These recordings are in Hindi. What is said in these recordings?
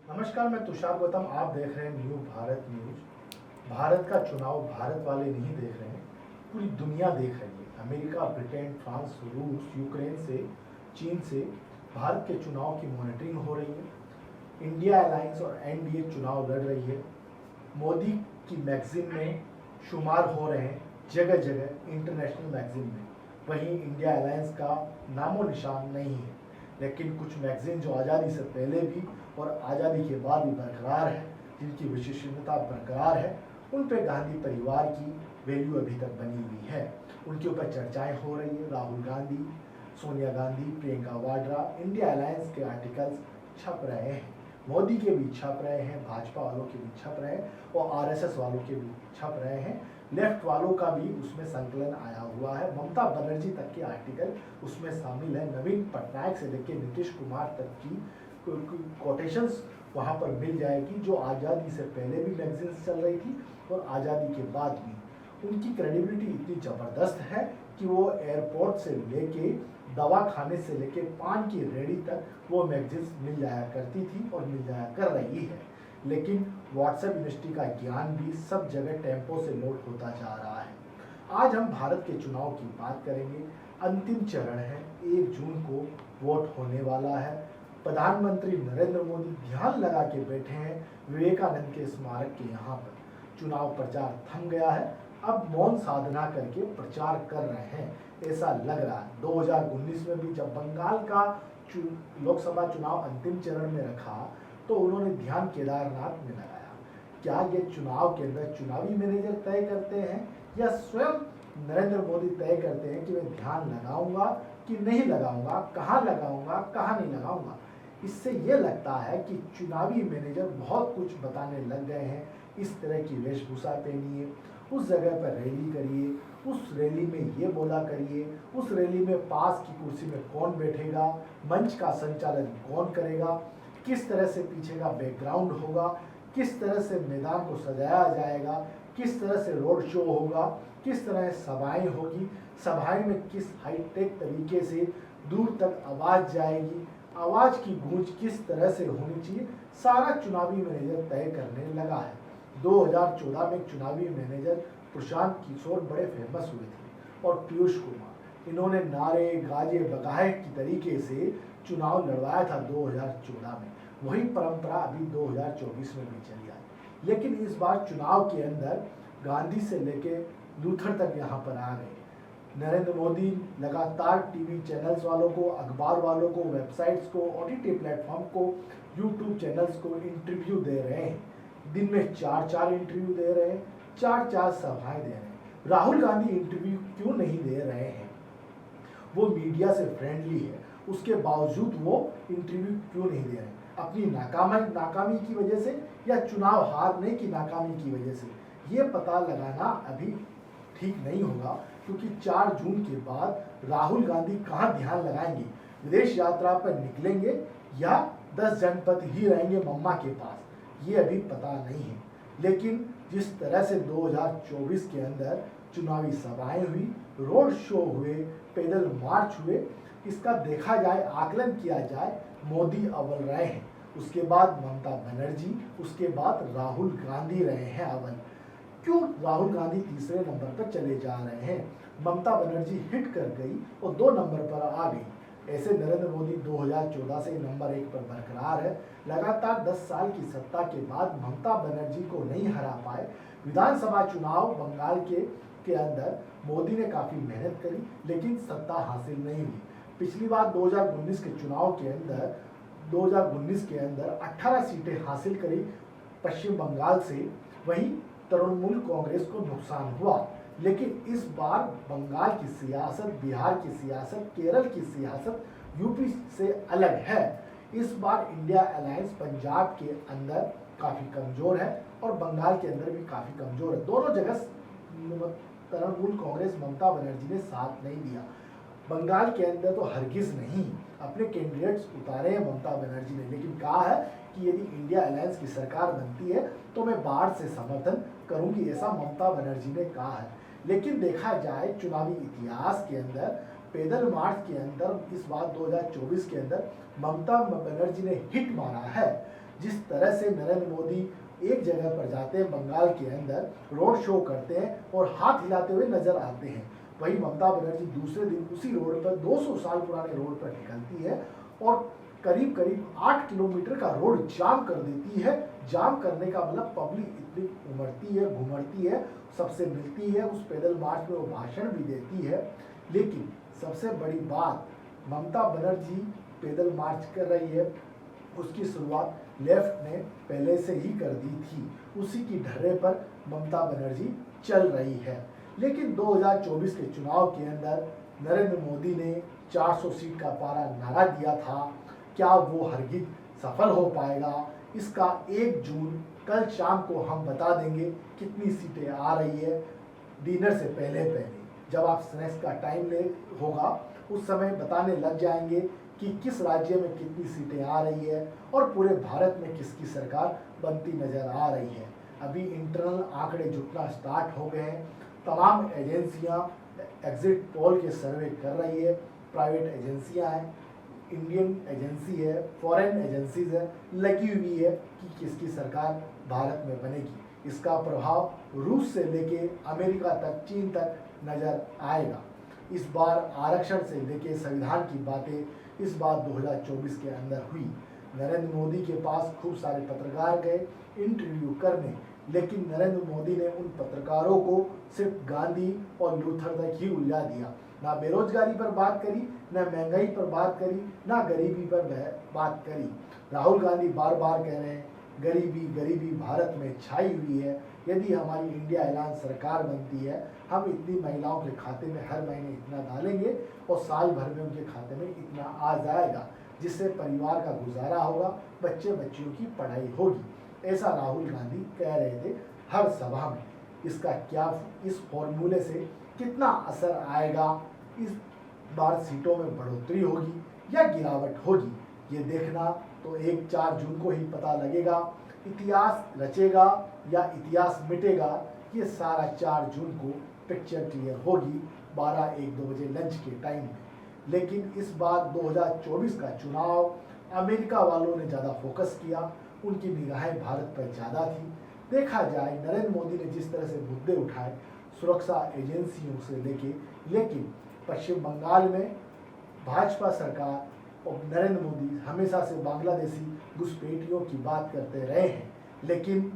नमस्कार, मैं तुषार गौतम। आप देख रहे हैं न्यू भारत न्यूज। भारत का चुनाव भारत वाले नहीं देख रहे हैं, पूरी दुनिया देख रही है। अमेरिका, ब्रिटेन, फ्रांस, रूस, यूक्रेन से, चीन से भारत के चुनाव की मॉनिटरिंग हो रही है। इंडिया अलायंस और एनडीए चुनाव लड़ रही है। मोदी की मैगजीन में शुमार हो रहे हैं जगह जगह इंटरनेशनल मैगजीन में। वहीं इंडिया अलायंस का नामो निशान नहीं है। लेकिन कुछ मैगजीन जो आज़ादी से पहले भी और आज़ादी के बाद भी बरकरार है, जिनकी विशेषता बरकरार है, उन पे गांधी परिवार की वैल्यू अभी तक बनी हुई है। उनके ऊपर चर्चाएं हो रही है। राहुल गांधी, सोनिया गांधी, प्रियंका वाड्रा, इंडिया अलायंस के आर्टिकल्स छप रहे हैं। मोदी के भी छप रहे हैं, भाजपा वालों के भी छप रहे हैं और आरएसएस वालों के भी छप रहे हैं। लेफ्ट वालों का भी उसमें संकलन आया हुआ है। ममता बनर्जी तक के आर्टिकल उसमें शामिल है। नवीन पटनायक से लेकर नीतीश कुमार तक की कोटेशंस वहां पर मिल जाएगी, जो आज़ादी से पहले भी मैगजीन चल रही थी और आज़ादी के बाद भी। उनकी क्रेडिबिलिटी इतनी ज़बरदस्त है कि वो एयरपोर्ट से लेके दवा खाने से लेके पान की रेडी तक वो मैगजीन्स मिल जाया करती थी और मिल जाया कर रही है। लेकिन व्हाट्सएप यूनिवर्सिटी का ज्ञान भी सब जगह टेम्पो से लोड होता जा रहा है। आज हम भारत के चुनाव की बात करेंगे। अंतिम चरण है, 1 जून को वोट होने वाला है। प्रधानमंत्री नरेंद्र मोदी ध्यान लगा के बैठे हैं विवेकानंद के स्मारक के यहाँ पर। चुनाव प्रचार थम गया है, अब मौन साधना करके प्रचार कर रहे हैं, ऐसा लग रहा है। 2019 में भी जब बंगाल का लोकसभा चुनाव अंतिम चरण में रखा तो उन्होंने ध्यान केदारनाथ में लगाया। क्या ये चुनाव के अंदर चुनावी मैनेजर तय करते हैं या स्वयं नरेंद्र मोदी तय करते हैं कि मैं ध्यान लगाऊंगा कि नहीं लगाऊंगा, कहाँ लगाऊंगा, कहाँ नहीं लगाऊंगा? इससे ये लगता है कि चुनावी मैनेजर बहुत कुछ बताने लग गए हैं। इस तरह की वेशभूषा पहनिए, उस जगह पर रैली करिए, उस रैली में ये बोला करिए, उस रैली में पास की कुर्सी में कौन बैठेगा, मंच का संचालन कौन करेगा, किस तरह से पीछे का बैकग्राउंड होगा, किस तरह से मैदान को सजाया जाएगा, किस तरह से रोड शो होगा, किस तरह सभाएं होगी, सभाएं में किस हाईटेक तरीके से दूर तक आवाज जाएगी, आवाज की गूंज किस तरह से होनी चाहिए, सारा चुनावी मैनेजर तय करने लगा है। 2014 में चुनावी मैनेजर प्रशांत किशोर बड़े फेमस हुए थे और पीयूष कुमार, इन्होंने नारे गाजे बगाहे की तरीके से चुनाव लड़वाया था 2014 में। वही परंपरा अभी 2024 में भी चली आई। लेकिन इस बार चुनाव के अंदर गांधी से लेके लूथर तक यहाँ पर आ गए। नरेंद्र मोदी लगातार टीवी चैनल्स वालों को, अखबार वालों को, वेबसाइट्स को, ओटीटी प्लेटफॉर्म को, यूट्यूब चैनल्स को इंटरव्यू दे रहे हैं। दिन में 4-4 इंटरव्यू दे रहे हैं, 4-4 सभाएं दे रहे हैं। राहुल गांधी इंटरव्यू क्यों नहीं दे रहे हैं? वो मीडिया से फ्रेंडली है, उसके बावजूद वो इंटरव्यू क्यों नहीं दे रहे हैं? अपनी नाकामी की वजह से या चुनाव हारने की नाकामी की वजह से? ये पता लगाना अभी ठीक नहीं होगा, क्योंकि 4 जून के बाद राहुल गांधी कहाँ ध्यान लगाएंगे? विदेश यात्रा पर निकलेंगे या 10 जनपद ही रहेंगे मम्मा के पास? ये अभी पता नहीं है। लेकिन जिस तरह से 2024 के अंदर चुनावी सभाएं हुई, रोड शो हुए, पैदल मार्च हुए, इसका देखा जाए, आकलन किया जाए, मोदी अव्वल रहे हैं। उसके बाद ममता बनर्जी, उसके बाद राहुल गांधी रहे हैं अव्वल। क्यों राहुल गांधी तीसरे नंबर पर चले जा रहे हैं? ममता बनर्जी हिट कर गई और 2 नंबर पर आ गई। ऐसे नरेंद्र मोदी 2014 से नंबर 1 पर बरकरार है। लगातार 10 साल की सत्ता के बाद ममता बनर्जी को नहीं हरा पाए। विधानसभा चुनाव बंगाल के अंदर मोदी ने काफी मेहनत करी, लेकिन सत्ता हासिल नहीं हुई। पिछली बार 2019 के चुनाव के अंदर 2019 के अंदर 18 सीटें हासिल करी पश्चिम बंगाल से। वहीं तृणमूल कांग्रेस को नुकसान हुआ। लेकिन इस बार बंगाल की सियासत, बिहार की सियासत, केरल की सियासत यूपी से अलग है। इस बार इंडिया अलायंस पंजाब के अंदर काफी कमजोर है और बंगाल के अंदर भी काफी कमजोर है। दोनों जगह तृणमूल कांग्रेस ममता बनर्जी ने साथ नहीं दिया। बंगाल के अंदर तो हरगिज नहीं, अपने कैंडिडेट्स उतारे हैं ममता बनर्जी ने, लेकिन कहा है कि यदि इंडिया अलायंस की सरकार बनती है तो मैं बाढ़ से समर्थन करूंगी, ऐसा ममता बनर्जी ने कहा है। लेकिन देखा जाए चुनावी इतिहास के अंदर, पैदल मार्च के अंदर, इस बार 2024 के अंदर ममता बनर्जी ने हिट मारा है। जिस तरह से नरेंद्र मोदी एक जगह पर जाते हैं बंगाल के अंदर, रोड शो करते हैं और हाथ हिलाते हुए नजर आते हैं, वही ममता बनर्जी दूसरे दिन उसी रोड पर 200 साल पुराने रोड पर निकलती है और करीब करीब 8 किलोमीटर का रोड जाम कर देती है। जाम करने का मतलब पब्लिक इतनी उमड़ती है, घुमड़ती है, सबसे मिलती है, उस पैदल मार्च में वो भाषण भी देती है। लेकिन सबसे बड़ी बात, ममता बनर्जी पैदल मार्च कर रही है, उसकी शुरुआत लेफ्ट ने पहले से ही कर दी थी, उसी की ढर्रे पर ममता बनर्जी चल रही है। लेकिन 2024 के चुनाव के अंदर नरेंद्र मोदी ने 400 सीट का पारा नारा दिया था, क्या वो हरगिज सफल हो पाएगा? इसका 1 जून कल शाम को हम बता देंगे कितनी सीटें आ रही है। डिनर से पहले जब आप स्नैक्स का टाइम ले होगा उस समय बताने लग जाएंगे कि किस राज्य में कितनी सीटें आ रही है और पूरे भारत में किसकी सरकार बनती नजर आ रही है। अभी इंटरनल आंकड़े जुटना स्टार्ट हो गए हैं, तमाम एजेंसियां एग्जिट पोल के सर्वे कर रही है, प्राइवेट एजेंसियां हैं, इंडियन एजेंसी है, फॉरेन एजेंसीज है, लगी हुई है कि किसकी सरकार भारत में बनेगी। इसका प्रभाव रूस से लेके अमेरिका तक, चीन तक नजर आएगा। इस बार आरक्षण से लेके संविधान की बातें इस बार 2024 के अंदर हुई। नरेंद्र मोदी के पास खूब सारे पत्रकार गए इंटरव्यू करने, लेकिन नरेंद्र मोदी ने उन पत्रकारों को सिर्फ गांधी और लूथर तक ही उलझा दिया। ना बेरोजगारी पर बात करी, ना महंगाई पर बात करी, ना गरीबी पर बात करी। राहुल गांधी बार बार कह रहे हैं गरीबी गरीबी भारत में छाई हुई है, यदि हमारी इंडिया अलायंस सरकार बनती है हम इतनी महिलाओं के खाते में हर महीने इतना डालेंगे और साल भर में उनके खाते में इतना आ जाएगा, जिससे परिवार का गुजारा होगा, बच्चे बच्चियों की पढ़ाई होगी। ऐसा राहुल गांधी कह रहे थे हर सभा में। इसका क्या, इस फॉर्मूले से कितना असर आएगा, इस बार सीटों में बढ़ोतरी होगी या गिरावट होगी, ये देखना तो 4 जून को ही पता लगेगा। इतिहास रचेगा या इतिहास मिटेगा, ये सारा 4 जून को पिक्चर क्लियर होगी 12-1-2 बजे लंच के टाइम में। लेकिन इस बार 2024 का चुनाव अमेरिका वालों ने ज़्यादा फोकस किया, उनकी निगाहें भारत पर ज़्यादा थी। देखा जाए नरेंद्र मोदी ने जिस तरह से मुद्दे उठाए सुरक्षा एजेंसियों से लेके, लेकिन पश्चिम बंगाल में भाजपा सरकार और नरेंद्र मोदी हमेशा से बांग्लादेशी घुसपैठियों की बात करते रहे हैं। लेकिन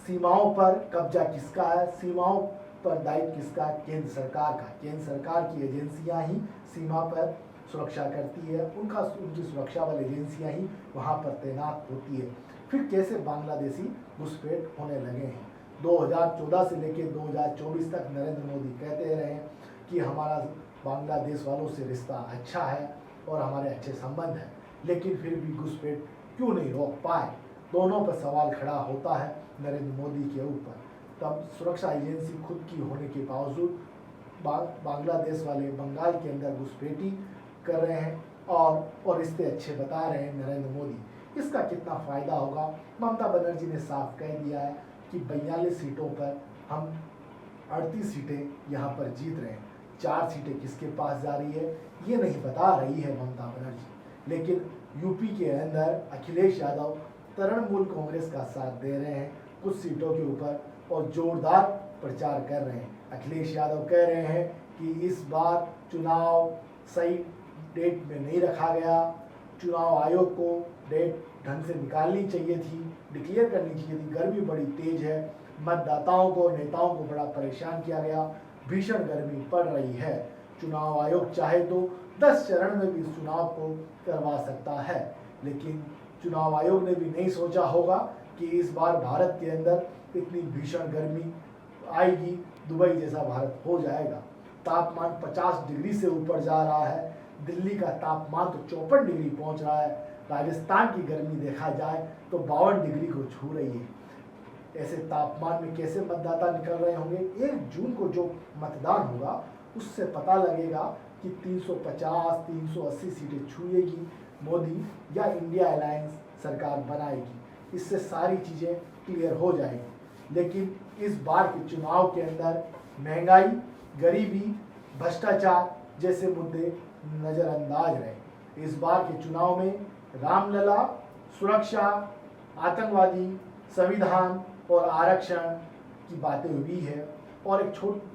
सीमाओं पर कब्जा किसका है, सीमाओं पर दायित्व किसका? केंद्र सरकार का। केंद्र सरकार की एजेंसियां ही सीमा पर सुरक्षा करती है, उनकी सुरक्षा वाली एजेंसियां ही वहां पर तैनात होती है। फिर कैसे बांग्लादेशी घुसपैठ होने लगे हैं? 2014 से लेकर 2024 तक नरेंद्र मोदी कहते रहे हैं कि हमारा बांग्लादेश वालों से रिश्ता अच्छा है और हमारे अच्छे संबंध हैं, लेकिन फिर भी घुसपैठ क्यों नहीं रोक पाए? दोनों पर सवाल खड़ा होता है नरेंद्र मोदी के ऊपर। तब सुरक्षा एजेंसी खुद की होने के बावजूद बांग्लादेश वाले बंगाल के अंदर घुसपैठी कर रहे हैं और रिश्ते अच्छे बता रहे हैं नरेंद्र मोदी। इसका कितना फायदा होगा? ममता बनर्जी ने साफ कह दिया है कि 42 सीटों पर हम 38 सीटें यहाँ पर जीत रहे हैं। 4 सीटें किसके पास जा रही है ये नहीं बता रही है ममता बनर्जी। लेकिन यूपी के अंदर अखिलेश यादव तृणमूल कांग्रेस का साथ दे रहे हैं कुछ सीटों के ऊपर और जोरदार प्रचार कर रहे हैं। अखिलेश यादव कह रहे हैं कि इस बार चुनाव सही डेट में नहीं रखा गया, चुनाव आयोग को डेट ढंग से निकालनी चाहिए थी, डिक्लेयर करनी चाहिए थी। गर्मी बड़ी तेज है, मतदाताओं को, नेताओं को बड़ा परेशान किया गया, भीषण गर्मी पड़ रही है। चुनाव आयोग चाहे तो 10 चरण में भी इस चुनाव को करवा सकता है, लेकिन चुनाव आयोग ने भी नहीं सोचा होगा कि इस बार भारत के अंदर इतनी भीषण गर्मी आएगी, दुबई जैसा भारत हो जाएगा। तापमान 50 डिग्री से ऊपर जा रहा है, दिल्ली का तापमान तो 54 डिग्री पहुंच रहा है, राजस्थान की गर्मी देखा जाए तो 52 डिग्री को छू रही है। ऐसे तापमान में कैसे मतदाता निकल रहे होंगे? 1 जून को जो मतदान होगा उससे पता लगेगा कि 350-380 सीटें छुएगी मोदी या इंडिया अलायंस सरकार बनाएगी। इससे सारी चीज़ें क्लियर हो जाएगी। लेकिन इस बार के चुनाव के अंदर महंगाई, गरीबी, भ्रष्टाचार जैसे मुद्दे नज़रअंदाज रहे। इस बार के चुनाव में रामलला सुरक्षा, आतंकवादी, संविधान और आरक्षण की बातें हुई है। और एक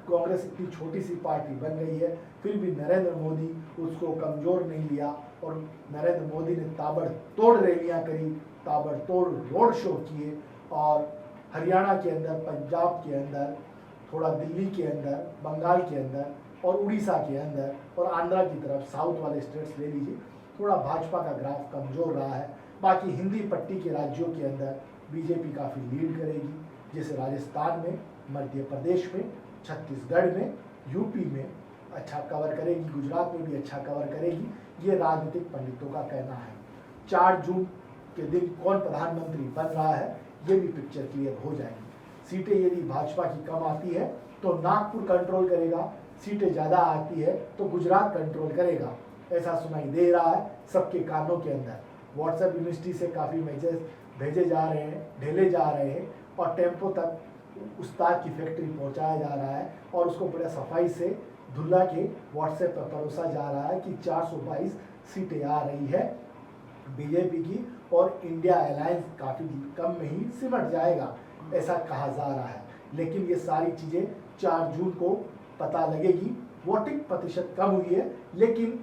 कांग्रेस इतनी छोटी सी पार्टी बन गई है, फिर भी नरेंद्र मोदी उसको कमज़ोर नहीं लिया और नरेंद्र मोदी ने ताबड़तोड़ रैलियां करी, ताबड़तोड़ रोड शो किए और हरियाणा के अंदर, पंजाब के अंदर, थोड़ा दिल्ली के अंदर, बंगाल के अंदर और उड़ीसा के अंदर और आंध्रा की तरफ, साउथ वाले स्टेट्स ले लीजिए, थोड़ा भाजपा का ग्राफ कमज़ोर रहा है। बाकी हिंदी पट्टी के राज्यों के अंदर बीजेपी काफ़ी लीड करेगी, जैसे राजस्थान में, मध्य प्रदेश में, छत्तीसगढ़ में, यूपी में अच्छा कवर करेगी, गुजरात में भी अच्छा कवर करेगी, ये राजनीतिक पंडितों का कहना है। 4 जून के दिन कौन प्रधानमंत्री बन रहा है ये भी पिक्चर क्लियर हो जाएगी। सीटें यदि भाजपा की कम आती है तो नागपुर कंट्रोल करेगा, सीटें ज़्यादा आती है तो गुजरात कंट्रोल करेगा, ऐसा सुनाई दे रहा है सबके कानों के अंदर। व्हाट्सएप यूनिवर्सिटी से काफ़ी मैसेज भेजे जा रहे हैं, ढेले जा रहे हैं और टेम्पो तक उस्ताद की फैक्ट्री पहुंचाया जा रहा है और उसको बड़े सफाई से धुल्ला के व्हाट्सएप पर परोसा जा रहा है कि 422 सीटें आ रही है बीजेपी की और इंडिया अलायंस काफ़ी कम में ही सिमट जाएगा, ऐसा कहा जा रहा है। लेकिन ये सारी चीज़ें 4 जून को पता लगेगी। वोटिंग प्रतिशत कम हुई है, लेकिन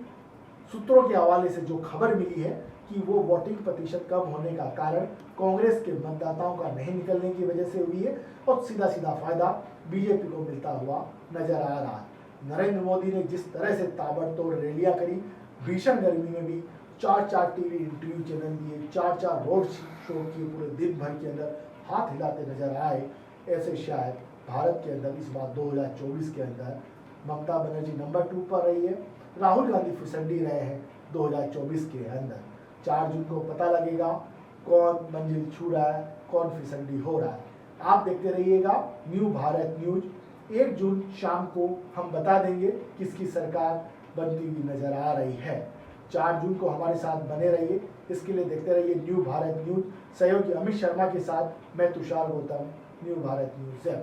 सूत्रों के हवाले से जो खबर मिली है कि वो वोटिंग प्रतिशत कम होने का कारण कांग्रेस के मतदाताओं का नहीं निकलने की वजह से हुई है और सीधा सीधा फायदा बीजेपी को मिलता हुआ नजर आ रहा है। नरेंद्र मोदी ने जिस तरह से ताबड़तोड़ रैलियां करी, भीषण गर्मी में भी 4 टीवी इंटरव्यू चैनल दिए, 4 रोड शो किए, पूरे दिन भर के अंदर हाथ हिलाते नजर आए, ऐसे शायद भारत के अंदर इस बार 2024 के अंदर ममता बनर्जी नंबर 2 पर रही है, राहुल गांधी फिसड्डी रहे हैं 2024 के अंदर। 4 जून को पता लगेगा कौन मंजिल छू रहा है, कौन फिसड्डी हो रहा है। आप देखते रहिएगा न्यू भारत न्यूज। 1 जून शाम को हम बता देंगे किसकी सरकार बनती हुई नजर आ रही है। 4 जून को हमारे साथ बने रहिए, इसके लिए देखते रहिए न्यू भारत न्यूज। सहयोगी अमित शर्मा के साथ मैं तुषार गौतम, न्यू भारत न्यूज।